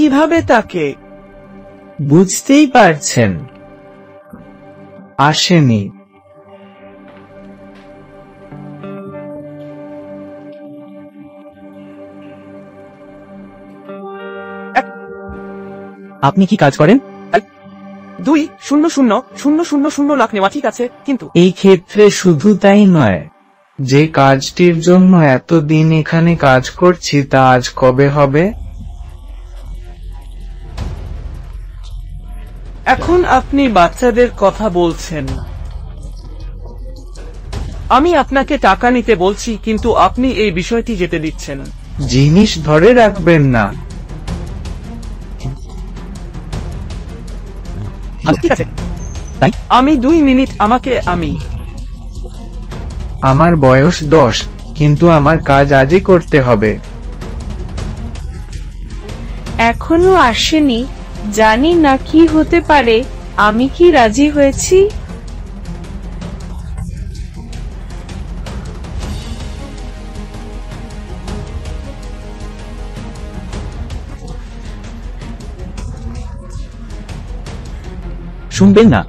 কিভাবে তাকে? বুঝতেই পারছেন, আসেনি। আপনি কি কাজ করেন? 2,000,000 লাখ নেওয়া ঠিক আছে, কিন্তু এই ক্ষেত্রে শুধু তাই নয়, যে কাজটির জন্য এতদিন এখানে কাজ করছি তা আজ কবে হবে? এখন আপনি বাচ্চাদের কথা বলছেন। আমি আপনাকে টাকা নিতে বলছি, কিন্তু আপনি এই বিষয়টি যেতে দিচ্ছেন। জিনিস ধরে রাখবেন না। ঠিক আছে, তাই আমি 2 মিনিট, আমার বয়স 10, কিন্তু আমার কাজ আজই করতে হবে। এখনো আসেনি, জানি না কি হতে পারে। আমি কি রাজি হয়েছি? শুনবেন না?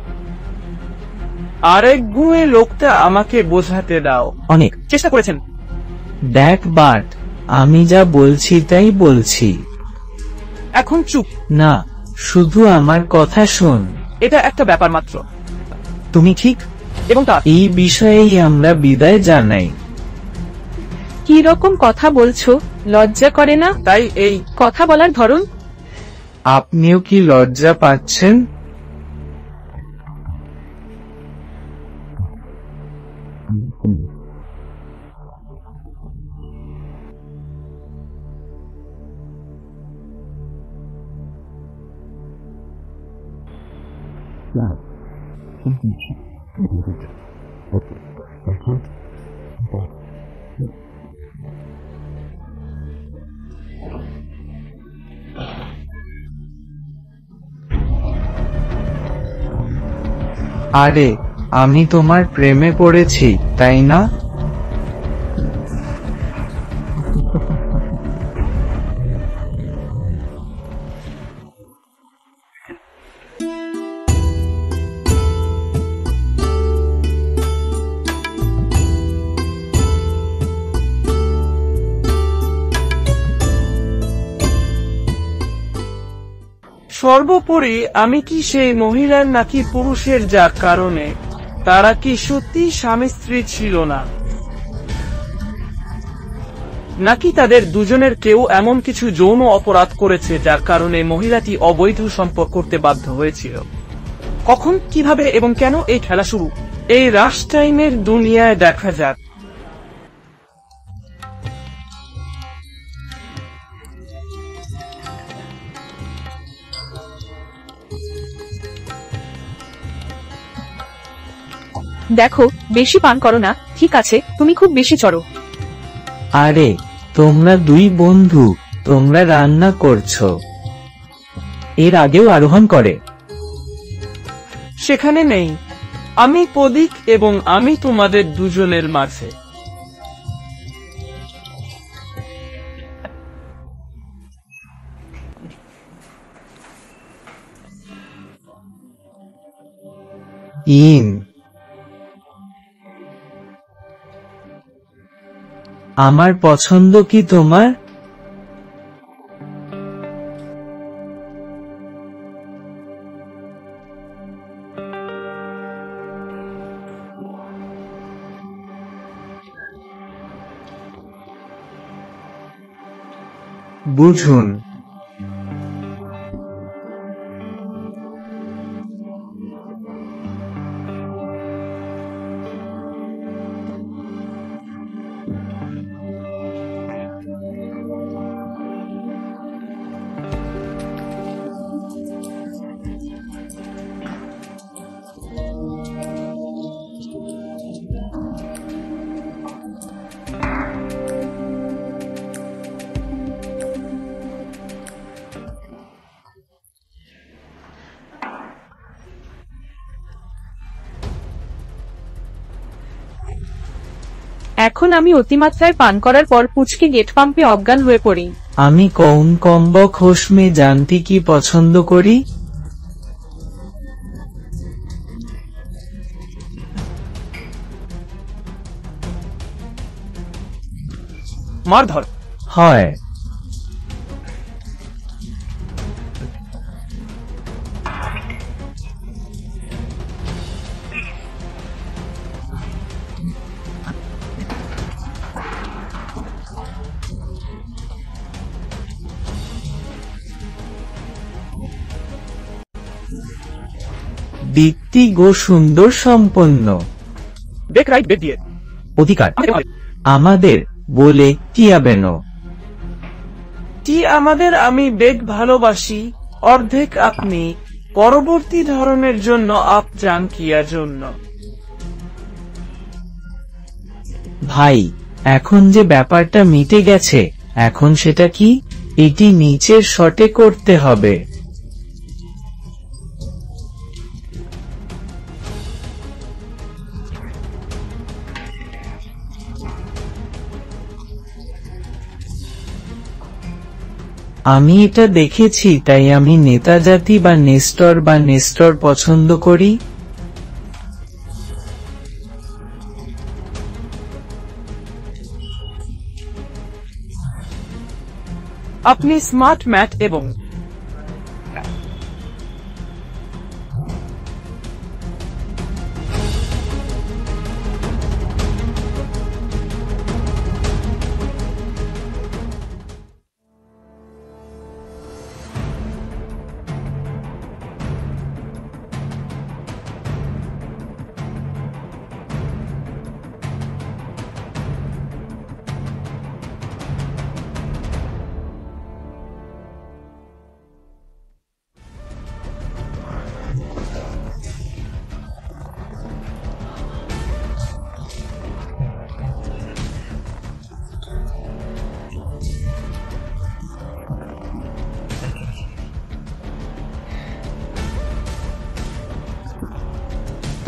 আরেক গুঁয়ে লোকটা আমাকে বোঝাতে দাও। অনেক চেষ্টা করেছেন। দেখ বাট, আমি যা বলছি তাই বলছি। এখন চুপ। না, শুধু আমার কথা শোন। এটা একটা ব্যাপার মাত্র। তুমি ঠিক, এবং তা এই বিষয়েই আমরা বিদায় জানাই। কি রকম কথা বলছো? লজ্জা করে না? তাই এই কথা বলার ধরন। আপনিও কি লজ্জা পাচ্ছেন? আরে, আমি তোমার প্রেমে পড়েছি, তাই না? সর্বোপরি আমি কি সেই মহিলার নাকি পুরুষের, যার কারণে তারা কি সত্যি স্বামী স্ত্রী ছিল না, নাকি তাদের দুজনের কেউ এমন কিছু যৌন অপরাধ করেছে যার কারণে মহিলাটি অবৈধ সম্পর্ক করতে বাধ্য হয়েছিল? কখন, কিভাবে এবং কেন এই খেলা শুরু? এই রাশ টাইমের দুনিয়ায় দেখা যাক। দেখো, বেশি পান করো না, ঠিক আছে? তুমি খুব বেশি চড়ো। আরে, তোমরা 2 বন্ধু, তোমরা রান্না করছো। এর আগেও আরোহণ করে। সেখানে নেই। আমি প্রদীপ এবং আমি তোমাদের দুজনের মাঝে। আমার পছন্দ কি তোমার? বুঝুন। এখন আমি অতিমাত্রায় পান করার পর পুচকে গেট পাম্পে অজ্ঞান হয়ে পড়ি। আমি কৌন কম্বক হোশ মে জানতি কি পছন্দ করি? মারধর। হয়। দীপ্তি গো সুন্দর সম্পন্ন। দেখ রাইট বেদ দিয়ে। অধিকার আমাদের বলে টিয়াবেন। টি আমাদের আমি বেগ ভালোবাসি, অর্ধেক আপনি, পরবর্তী ধরনের জন্য আপ যান কিয়ার জন্য। ভাই, এখন যে ব্যাপারটা মিটে গেছে, এখন সেটা কি? এটি নিচের শটে করতে হবে। আমি এটা দেখেছি, তাই আমি নেতাজাতি বা নেস্টর পছন্দ করি। আপনি স্মার্ট ম্যাট এবং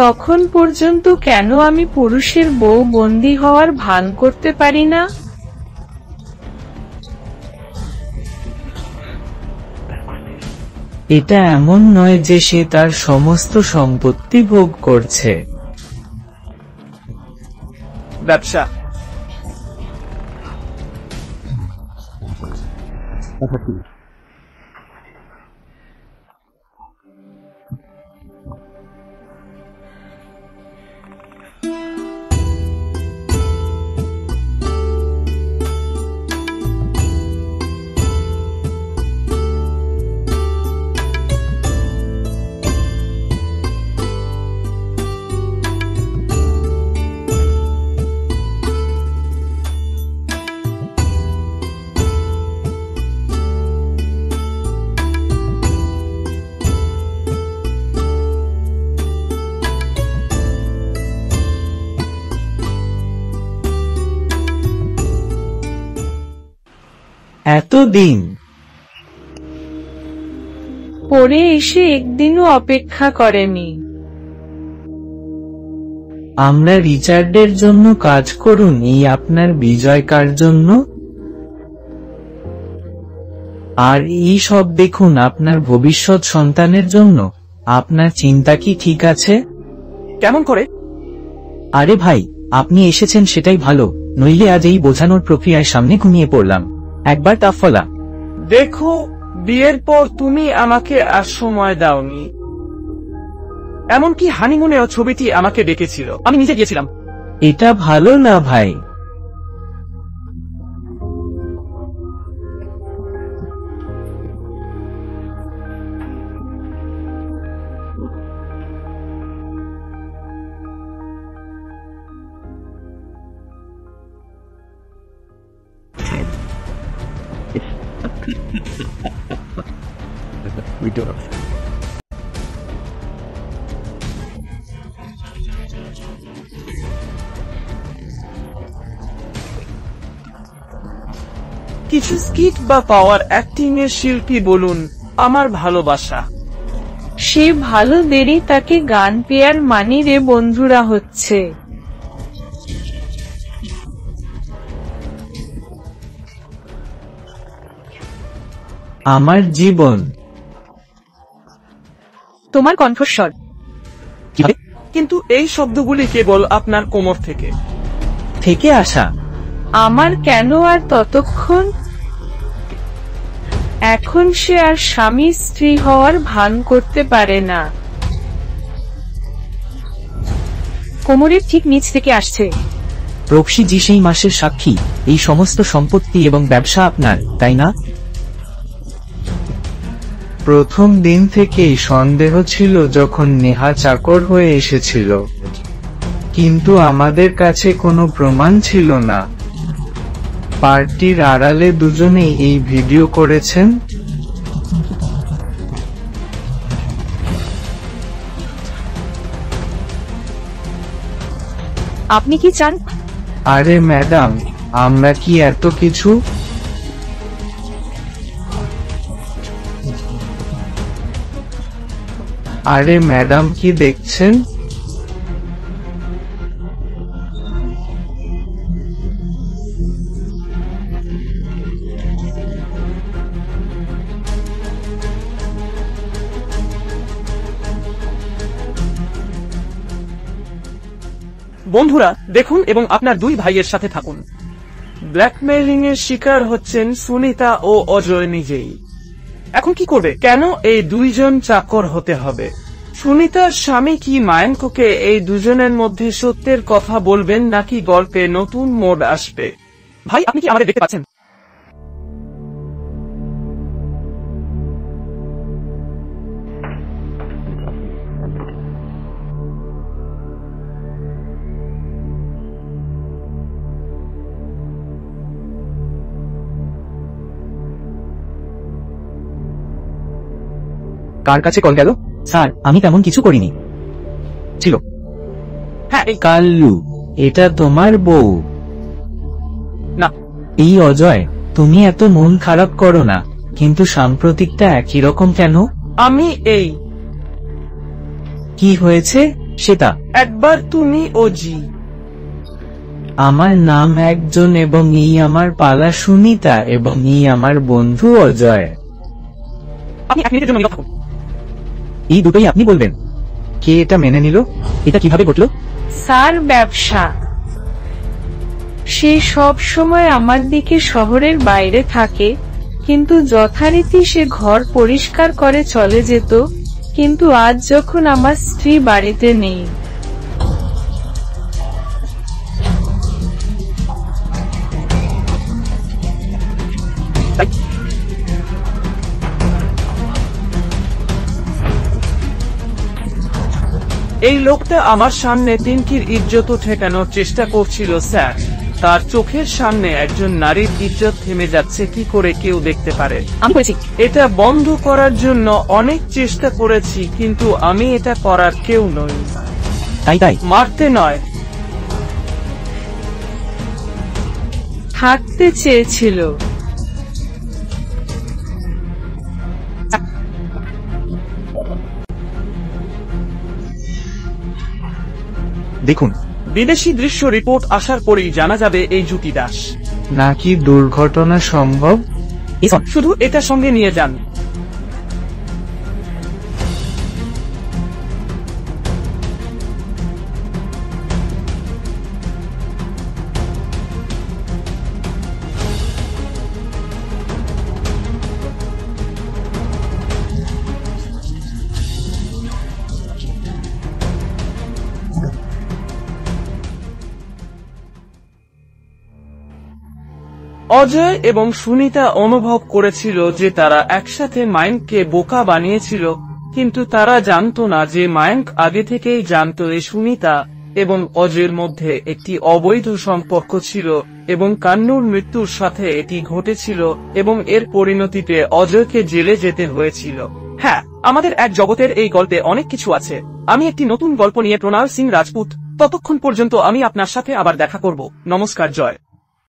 তখন পর্যন্ত কেন আমি পুরুষের বউ বন্দী হওয়ার ভান করতে পারি না? এটা এমন নয় যে সে তার সমস্ত সম্পত্তি ভোগ করছে। ব্যবসা। এতদিন পরে এসে একদিনও অপেক্ষা করেনি। আমরা রিচার্ডের জন্য কাজ করুন, এই আপনার বিজয় কার জন্য? আর এই সব দেখুন আপনার ভবিষ্যৎ সন্তানের জন্য। আপনার চিন্তা কি ঠিক আছে? কেমন করে? আরে ভাই, আপনি এসেছেন সেটাই ভালো, নইলে আজ এই বোঝানোর প্রক্রিয়ায় সামনে ঘুমিয়ে পড়লাম। একবার তা ফলা। দেখো, বিয়ের পর তুমি আমাকে আর সময় দাওনি। এমনকি হানিমুনেও ছবিটি আমাকে ডেকেছিল, আমি নিজে গিয়েছিলাম। এটা ভালো না ভাই। We do it. কিছু স্কিট বা পাওয়ার অ্যাক্টিং এর শিল্পী বলুন, আমার ভালোবাসা। সে ভালো দেরি তাকে গান পেয়ার মানি রে বন্ধুরা হচ্ছে। আমার জীবন। তোমার কণ্ঠস্বর। কিভাবে কিন্তু এই শব্দগুলি কেবল আপনার কোমর থেকে। থেকে আসা? আমার কেন আর ততক্ষণ? এখন সে আর স্বামী স্ত্রী হওয়ার ভান করতে পারে না। কোমরের ঠিক নিচ থেকে আসছে। রক্সিজি সেই মাসের সাক্ষী। এই সমস্ত সম্পত্তি এবং ব্যবসা আপনার, তাই না? প্রথম দিন থেকেই সন্দেহ ছিল যখন নেহা চাকর হয়ে এসেছিল, কিন্তু আমাদের কাছে কোনো প্রমাণ ছিল না। পার্টির আড়ালে দুজনেই এই ভিডিও করেছেন। আপনি কি চান? আরে ম্যাডাম, আমরা কি এত কিছু? আরে ম্যাডাম, কি দেখছেন? বন্ধুরা দেখুন এবং আপনার দুই ভাইয়ের সাথে থাকুন। ব্ল্যাকমেইলিং এর শিকার হচ্ছেন সুনিতা ও অজয় নিজেই। এখন কি করবে? কেন এই দুইজন চাকর হতে হবে? সুনিতার স্বামী কি মায়াঙ্ককে এই দুজনের মধ্যে সত্যের কথা বলবেন, নাকি গল্পে নতুন মোড় আসবে? ভাই, আপনি কি আমাদের দেখতে পাচ্ছেন? কার কাছে কল গেল? স্যার, আমি তেমন কিছু করিনি। ছিল। হ্যাঁ, এই কাল্লু, এটা তোমার বউ? না। এই অজয়, তুমি এত মন খারাপ করো না, কিন্তু সাম্প্রতিকটা একই রকম কেন? আমি এই কি হয়েছে সেটা? একবার তুমি ও জি। আমার নাম একজন এবং এই আমার পালা সুনিতা এবং এই আমার বন্ধু অজয়। আপনি এক মিনিটের জন্য নীরব থাকুন। এই দুটোই আপনি বলবেন? কে এটা মেনে নিল? এটা কিভাবে ঘটলো? স্যার, ব্যবসা। সে সব সময় আমার দিকে শহরের বাইরে থাকে, কিন্তু যথারীতি সে ঘর পরিষ্কার করে চলে যেত। কিন্তু আজ যখন আমার স্ত্রী বাড়িতে নেই, এই লোকটা আমার সামনে পিঙ্কির ইজ্জত ঠেকানোর চেষ্টা করছিল স্যার। তার চোখের সামনে একজন নারীর ইজ্জত থেমে যাচ্ছে কি করে কেউ দেখতে পারে? আমি করেছি। এটা বন্ধ করার জন্য অনেক চেষ্টা করেছি, কিন্তু আমি এটা করার কেউ নই। তাই মারতে নয়, থাকতে চেয়েছিল। দেখুন, বিদেশি দৃশ্য রিপোর্ট আসার পরেই জানা যাবে এই জুটি দাস নাকি দুর্ঘটনা সম্ভব। শুধু এটা সঙ্গে নিয়ে যান। অজয় এবং সুনিতা অনুভব করেছিল যে তারা একসাথে মায়াঙ্ককে বোকা বানিয়েছিল, কিন্তু তারা জানতো না যে মায়াঙ্ক আগে থেকেই জানতো এই সুনিতা এবং অজয়ের মধ্যে একটি অবৈধ সম্পর্ক ছিল এবং কান্নুর মৃত্যুর সাথে এটি ঘটেছিল এবং এর পরিণতিতে অজয়কে জেলে যেতে হয়েছিল। হ্যাঁ, আমাদের এক জগতের এই গল্পে অনেক কিছু আছে। আমি একটি নতুন গল্প নিয়ে প্রণাল সিং রাজপুত। ততক্ষণ পর্যন্ত আমি আপনার সাথে আবার দেখা করব। নমস্কার। জয়।